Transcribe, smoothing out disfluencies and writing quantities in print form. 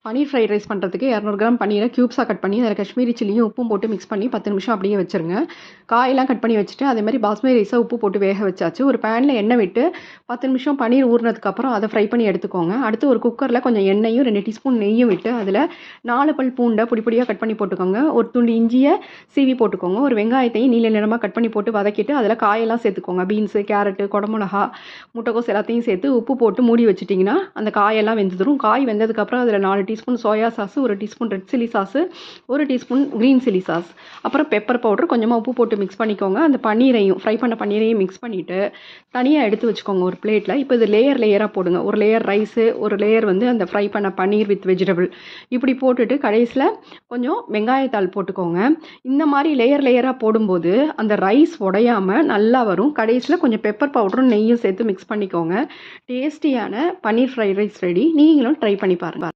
பன்னீர் fried rice பண்ணுறதுக்கு 200 gram பன்னீரை க்யூப்ஸாக cut பண்ணி அதில் காஷ்மீரி சில்லியும் உப்பும் போட்டு மிக்ஸ் பண்ணி 10 நிமிஷம் அப்படியே வச்சுருங்க. காயெல்லாம் கட் பண்ணி வச்சுட்டு அதேமாதிரி பாஸ்மதி ரைஸை உப்பு போட்டு வேக வச்சாச்சு. ஒரு பேனில் எண்ணெய் விட்டு 10 நிமிஷம் பன்னீர் ஊறினதுக்கப்புறம் அதை ஃப்ரை பண்ணி எடுத்துக்கோங்க. அடுத்து ஒரு குக்கரில் கொஞ்சம் எண்ணெயும் 2 டீஸ்பூன் நெய்யும் விட்டு அதில் 4 பல் பூண்டை பொடியாக கட் பண்ணி போட்டுக்கோங்க. ஒரு துண்டு இஞ்சியை சீவி போட்டுக்கோங்க. ஒரு வெங்காயத்தையும் நீல நிறமாக கட் பண்ணி போட்டு வதக்கிட்டு அதில் காயெல்லாம் சேர்த்துக்கோங்க. பீன்ஸு, கேரட்டு, குடமிளகா, முட்டைக்கோஸ் எல்லாத்தையும் சேர்த்து உப்பு போட்டு மூடி வச்சிட்டிங்கன்னா அந்த காயெல்லாம் வெந்துடும். காய் வெந்ததுக்கப்புறம் அதில் 4 teaspoon soya sauce, 1 teaspoon red chilli sauce, 1 teaspoon green chilli sauce, அப்புறம் பெப்பர் பவுடர், கொஞ்சமாக உப்பு போட்டு மிக்ஸ் பண்ணிக்கோங்க. அந்த பன்னீரையும் ஃப்ரை பண்ண பன்னீரையும் மிக்ஸ் பண்ணிவிட்டு தனியாக எடுத்து வச்சுக்கோங்க ஒரு பிளேட்டில். இப்போ இது லேயராக போடுங்க. ஒரு லேயர் ரைஸு, ஒரு லேயர் அந்த ஃப்ரை பண்ண பன்னீர் வித் வெஜிடபிள், இப்படி போட்டுட்டு கடைசியில் கொஞ்சம் வெங்காயத்தாள் போட்டுக்கோங்க. இந்த மாதிரி லேயராக போடும்போது அந்த ரைஸ் உடையாமல் நல்லா வரும். கடைசியில் கொஞ்சம் பெப்பர் பவுடரும் நெய்யும் சேர்த்து மிக்ஸ் பண்ணிக்கோங்க. டேஸ்டியான பன்னீர் ஃப்ரைட் ரைஸ் ரெடி. நீங்களும் ட்ரை பண்ணி பாருங்கள்.